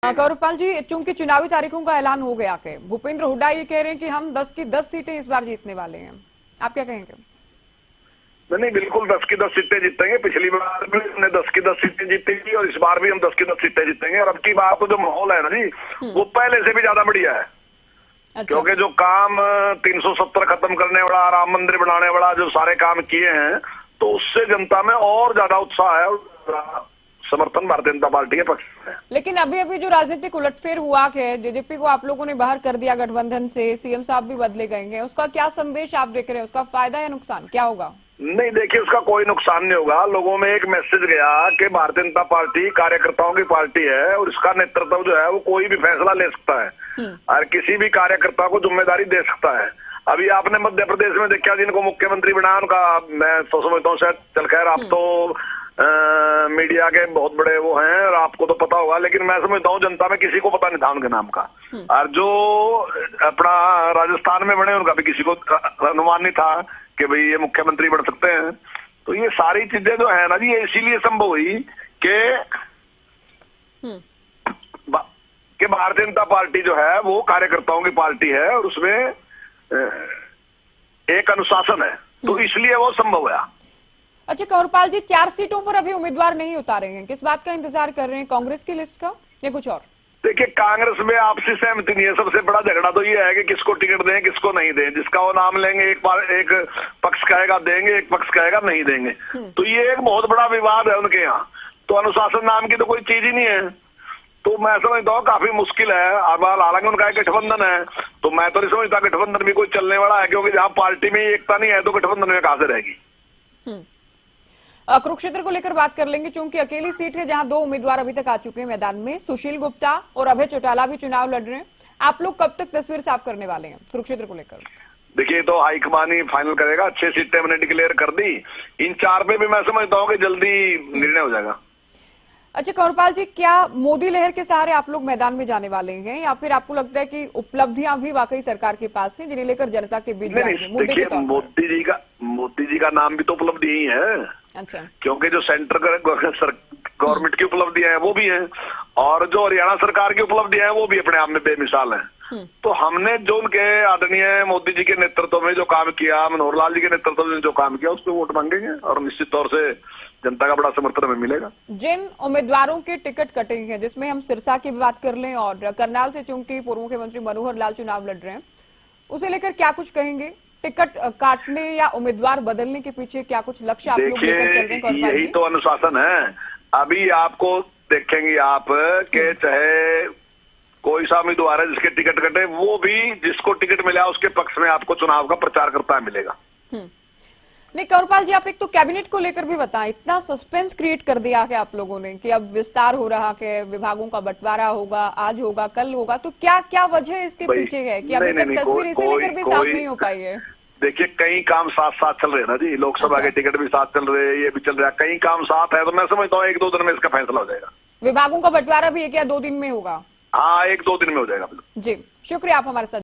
गौरवपाल जी, चूंकि चुनावी तारीखों का ऐलान हो गया है, भूपेंद्र हुड्डा ये कह रहे हैं कि हम 10 की 10 सीटें इस बार जीतने वाले हैं। आप क्या कहेंगे? नहीं, बिल्कुल 10 की 10 सीटें जीतेंगे। पिछली बार भी हमने 10 की 10 सीटें जीती थी और इस बार भी हम 10 की 10 सीटें जीतेंगे। और अब की बार तो जो माहौल है ना जी, वो पहले से भी ज्यादा बढ़िया है। अच्छा। क्योंकि जो काम 370 खत्म करने वाला, राम मंदिर बनाने वाला, जो सारे काम किए हैं, तो उससे जनता में और ज्यादा उत्साह है और समर्थन भारतीय जनता पार्टी के पक्ष में। लेकिन अभी अभी जो राजनीतिक उलटफेर हुआ है, जेजेपी को आप लोगों ने बाहर कर दिया गठबंधन से, सीएम साहब भी बदले गए हैं, उसका क्या संदेश आप देख रहे हैं? उसका फायदा या नुकसान क्या होगा? नहीं, देखिए, उसका कोई नुकसान नहीं होगा। लोगों में एक मैसेज गया कि भारतीय जनता पार्टी कार्यकर्ताओं की पार्टी है और इसका नेतृत्व जो है वो कोई भी फैसला ले सकता है और किसी भी कार्यकर्ता को जिम्मेदारी दे सकता है। अभी आपने मध्य प्रदेश में देखा, जिनको मुख्यमंत्री बनाया उनका, मैं तो समझता हूँ, शायद चल खैर आप तो मीडिया के बहुत बड़े वो हैं और आपको तो पता होगा, लेकिन मैं समझता हूँ जनता में किसी को पता नहीं था उनके नाम का। और जो अपना राजस्थान में बने उनका भी किसी को अनुमान नहीं था कि भाई ये मुख्यमंत्री बन सकते हैं। तो ये सारी चीजें जो है ना जी, ये इसीलिए संभव हुई कि भारतीय जनता पार्टी जो है वो कार्यकर्ताओं की पार्टी है और उसमें एक अनुशासन है, तो इसलिए वो संभव हुआ। अच्छा गौरवपाल जी, 4 सीटों पर अभी उम्मीदवार नहीं उतारे हैं, किस बात का इंतजार कर रहे हैं? कांग्रेस की लिस्ट का या कुछ और? देखिए, कांग्रेस में आपसी सहमति नहीं है। सबसे बड़ा झगड़ा तो ये है कि किसको टिकट दें, किसको नहीं दें। जिसका वो नाम लेंगे, एक पक्ष कहेगा देंगे, एक पक्ष कहेगा नहीं देंगे। तो ये एक बहुत बड़ा विवाद है उनके यहाँ। तो अनुशासन नाम की तो कोई चीज ही नहीं है। तो मैं समझता हूँ काफी मुश्किल है। अब हालांकि उनका एक गठबंधन है, तो मैं तो नहीं समझता गठबंधन भी कोई चलने वाला है, क्योंकि जहाँ पार्टी में एकता नहीं है तो गठबंधन में कहां से रहेगी। कुरुक्षेत्र को लेकर बात कर लेंगे, क्योंकि अकेली सीट है जहां 2 उम्मीदवार अभी तक आ चुके हैं मैदान में। सुशील गुप्ता और अभय चौटाला भी चुनाव लड़ रहे हैं। आप लोग कब तक तस्वीर साफ करने वाले हैं कुरुक्षेत्र को लेकर? देखिए, तो हाईकमान ही फाइनल करेगा। 6 सीटें हमने डिक्लेयर कर दी। इन 4 पे भी मैं समझता हूँ कि जल्दी निर्णय हो जाएगा। अच्छा गौरवपाल जी, क्या मोदी लहर के सहारे आप लोग मैदान में जाने वाले हैं, या फिर आपको लगता है कि उपलब्धियां भी वाकई सरकार के पास है जिन्हें लेकर जनता के बीच जाएंगे? देखिए, मोदी जी का नाम भी तो उपलब्धि ही है। अच्छा। क्योंकि जो सेंटर गवर्नमेंट की उपलब्धियां हैं वो भी हैं और जो हरियाणा सरकार की उपलब्धियां हैं वो भी अपने आप में बेमिसाल हैं। तो हमने जो उनके आदरणीय मोदी जी के नेतृत्व में जो काम किया, मनोहर लाल जी के नेतृत्व में जो काम किया, उस पर वोट मांगेंगे और निश्चित तौर से जनता का बड़ा समर्थन हमें मिलेगा। जिन उम्मीदवारों के टिकट कटे हैं, जिसमें हम सिरसा की बात कर लें और करनाल से चूंकि पूर्व मुख्यमंत्री मनोहर लाल चुनाव लड़ रहे हैं, उसे लेकर क्या कुछ कहेंगे? टिकट काटने या उम्मीदवार बदलने के पीछे क्या कुछ लक्ष्य आप लोग लेकर चल रहे हैं? यही तो अनुशासन है। अभी आपको देखेंगे आप के चाहे कोई सा उम्मीदवार है जिसके टिकट कटे, वो भी जिसको टिकट मिला उसके पक्ष में आपको चुनाव का प्रचार करता मिलेगा। नहीं गौरवपाल जी, आप एक तो कैबिनेट को लेकर भी बताएं। इतना सस्पेंस क्रिएट कर दिया है आप लोगों ने कि अब विस्तार हो रहा है, विभागों का बंटवारा होगा, आज होगा कल होगा, तो क्या क्या वजह इसके पीछे है कि अभी तक तस्वीर इसे लेकर भी साफ नहीं हो पाई है? देखिए, कई काम साथ साथ चल रहे हैं ना जी। लोकसभा के टिकट भी साथ चल रहे हैं, ये भी चल रहा है, कई काम साथ है। तो मैं समझता हूँ 1-2 दिन में इसका फैसला हो जाएगा। विभागों का बंटवारा भी 1 या 2 दिन में होगा? हाँ, 1-2 दिन में हो जाएगा। जी, शुक्रिया आप हमारे साथ